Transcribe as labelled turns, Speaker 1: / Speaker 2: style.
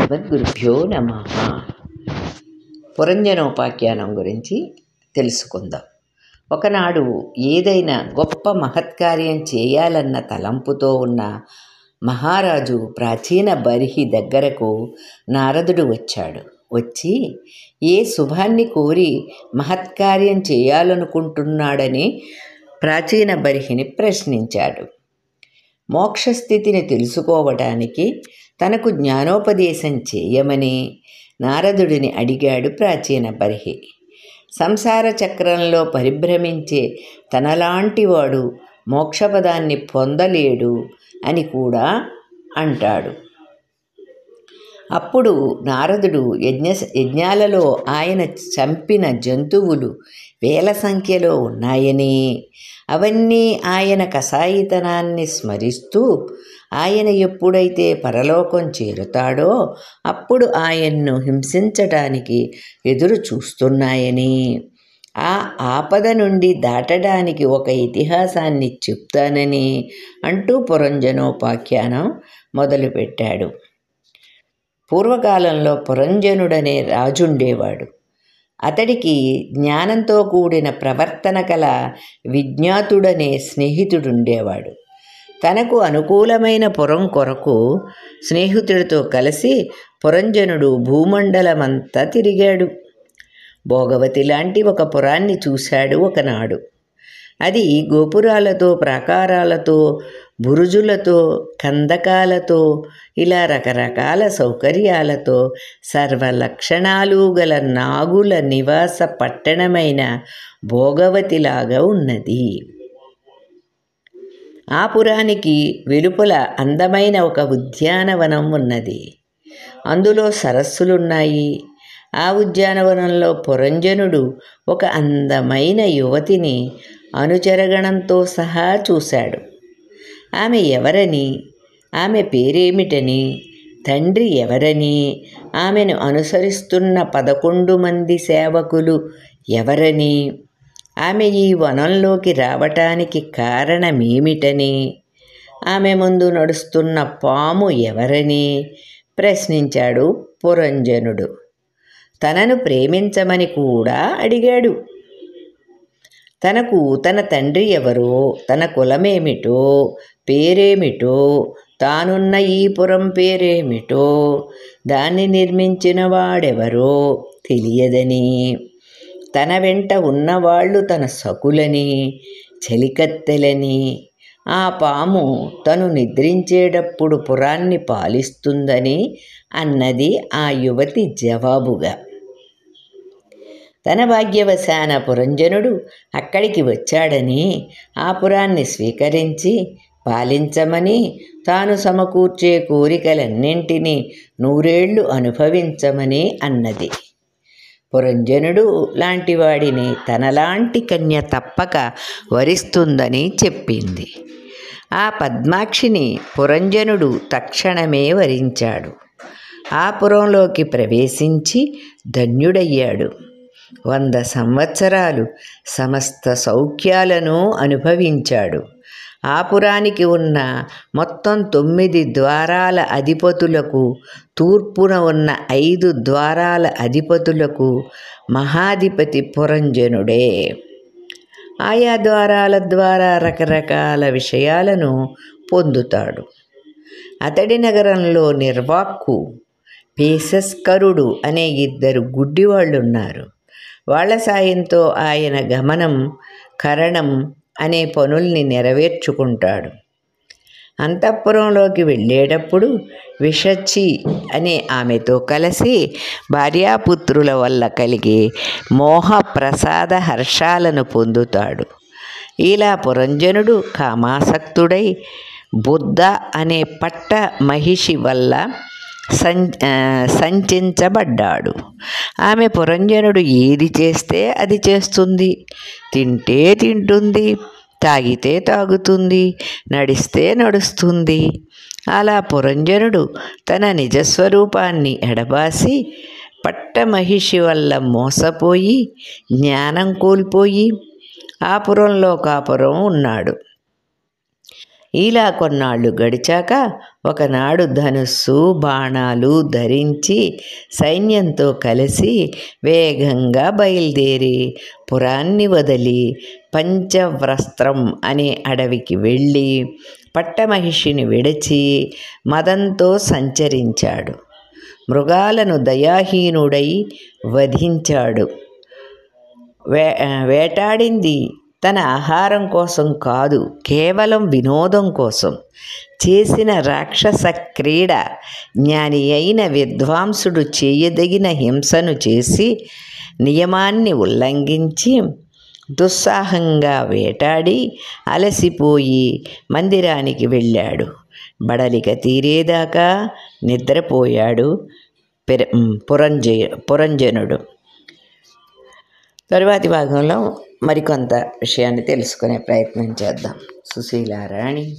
Speaker 1: శ్రీమద్గురుభ్యో నమః. పురంజనోపాఖ్యానం గురించి తెలుసుకుందాం. ఒకనాడు ఏదైనా గొప్ప మహత్కార్యం చేయాలన్న తలంపుతో ఉన్న మహారాజు ప్రాచీన బర్హి దగ్గరకు నారదుడు వచ్చాడు. వచ్చి ఏ శుభాన్ని కోరి మహత్కార్యం చేయాలనుకుంటున్నాడని ప్రాచీన బర్హిని ప్రశ్నించాడు. మోక్షస్థితిని తెలుసుకోవటానికి తనకు జ్ఞానోపదేశం చేయమని నారదుడిని అడిగాడు ప్రాచీన బర్హి. సంసార చక్రంలో పరిభ్రమించే తనలాంటివాడు మోక్షపదాన్ని పొందలేడు అని కూడా అంటాడు. అప్పుడు నారదుడు యజ్ఞాలలో ఆయన చంపిన జంతువులు వేల సంఖ్యలో ఉన్నాయని, అవన్నీ ఆయన కసాయితనాన్ని స్మరిస్తూ ఆయన ఎప్పుడైతే పరలోకం చేరుతాడో అప్పుడు ఆయన్ను హింసించటానికి ఎదురు చూస్తున్నాయని, ఆ ఆపద నుండి దాటడానికి ఒక ఇతిహాసాన్ని చెప్తానని అంటూ పురంజనోపాఖ్యానం మొదలుపెట్టాడు. పూర్వకాలంలో పురంజనుడనే రాజుండేవాడు. అతడికి జ్ఞానంతో కూడిన ప్రవర్తన కల విజ్ఞాతుడనే స్నేహితుడుండేవాడు. తనకు అనుకూలమైన పురం కొరకు స్నేహితుడితో కలిసి పురంజనుడు భూమండలమంతా తిరిగాడు. భోగవతి లాంటి ఒక పురాన్ని చూశాడు ఒకనాడు. అది గోపురాలతో, ప్రాకారాలతో, బురుజులతో, కందకాలతో, ఇలా రకరకాల సౌకర్యాలతో సర్వలక్షణాలు గల నాగుల నివాస పట్టణమైన భోగవతిలాగా ఉన్నది. ఆ పురానికి వెలుపల అందమైన ఒక ఉద్యానవనం ఉన్నది. అందులో సరస్సులున్నాయి. ఆ ఉద్యానవనంలో పురంజనుడు ఒక అందమైన యువతిని అనుచరగణంతో సహా చూశాడు. ఆమె ఎవరని, ఆమె పేరేమిటని, తండ్రి ఎవరని, ఆమెను అనుసరిస్తున్న 11 మంది సేవకులు ఎవరని, ఆమె ఈ వనంలోకి రావటానికి కారణమేమిటని, ఆమె ముందు నడుస్తున్న పాము ఎవరని ప్రశ్నించాడు పురంజనుడు. తనను ప్రేమించమని కూడా అడిగాడు. తనకు తన తండ్రి ఎవరో, తన కులమేమిటో, పేరేమిటో, తానున్న ఈ పురం పేరేమిటో, దాన్ని నిర్మించిన వాడెవరో తెలియదని, తన వెంట ఉన్నవాళ్ళు తన సకులని, చెలికత్తెలని, ఆ పాము తను నిద్రించేటప్పుడు పురాన్ని పాలిస్తుందని అన్నది ఆ యువతి జవాబుగా. తన భాగ్యవశాన పురంజనుడు అక్కడికి వచ్చాడని, ఆ పురాన్ని స్వీకరించి పాలించమని, తాను సమకూర్చే కోరికలన్నింటినీ 100 ఏళ్ళు అనుభవించమని అన్నది. పురంజనుడు లాంటివాడిని తనలాంటి కన్య తప్పక వరిస్తుందని చెప్పింది. ఆ పద్మాక్షిని పురంజనుడు తక్షణమే వరించాడు. ఆ పురంలోకి ప్రవేశించి ధన్యుడయ్యాడు. 100 సంవత్సరాలు సమస్త సౌఖ్యాలను అనుభవించాడు. ఆ పురానికి ఉన్న మొత్తం 9 ద్వారాల అధిపతులకు, తూర్పున ఉన్న 5 ద్వారాల అధిపతులకు మహాధిపతి పురంజనుడే. ఆయా ద్వారాల ద్వారా రకరకాల విషయాలను పొందుతాడు. అతడి నగరంలో నిర్వాక్కు, పేసస్కరుడు అనే 2 గుడ్డివాళ్ళున్నారు. వాళ్ల సాయంతో ఆయన గమనం, కరణం అనే పనుల్ని నెరవేర్చుకుంటాడు. అంతఃపురంలోకి వెళ్ళేటప్పుడు విషచి అనే ఆమెతో కలిసి భార్యాపుత్రుల వల్ల కలిగే మోహ ప్రసాద హర్షాలను పొందుతాడు. ఇలా పురంజనుడు కామాసక్తుడై బుద్ధ అనే పట్ట మహిషి వల్ల సంచించబడ్డాడు. ఆమె పురంజనుడు ఏది చేస్తే అది చేస్తుంది, తింటే తింటుంది, తాగితే తాగుతుంది, నడిస్తే నడుస్తుంది. అలా పురంజనుడు తన నిజస్వరూపాన్ని ఎడబాసి పట్టమహిషి వల్ల మోసపోయి జ్ఞానం కోల్పోయి ఆ పురంలో కాపురం ఉన్నాడు. ఇలా కొన్నాళ్ళు గడిచాక ఒకనాడు ధనుస్సు బాణాలు ధరించి సైన్యంతో కలిసి వేగంగా బయలుదేరి పురాన్ని వదిలి పంచవ్రస్త్రం అనే అడవికి వెళ్ళి పట్టమహిషిని విడిచి మదంతో సంచరించాడు. మృగాలను దయాహీనుడై వధించాడు. వేటాడింది తన ఆహారం కోసం కాదు, కేవలం వినోదం కోసం. చేసిన రాక్షస క్రీడ జ్ఞాని అయిన విద్వాంసుడు చేయదగిన హింసను చేసి నియమాన్ని ఉల్లంఘించి దుస్సాహంగా వేటాడి అలసిపోయి మందిరానికి వెళ్ళాడు. బడలిక తీరేదాకా నిద్రపోయాడు పురంజనుడు. తరువాతి భాగంలో మరికొంత విషయాన్ని తెలుసుకునే ప్రయత్నం చేద్దాం. సుశీలారాణి.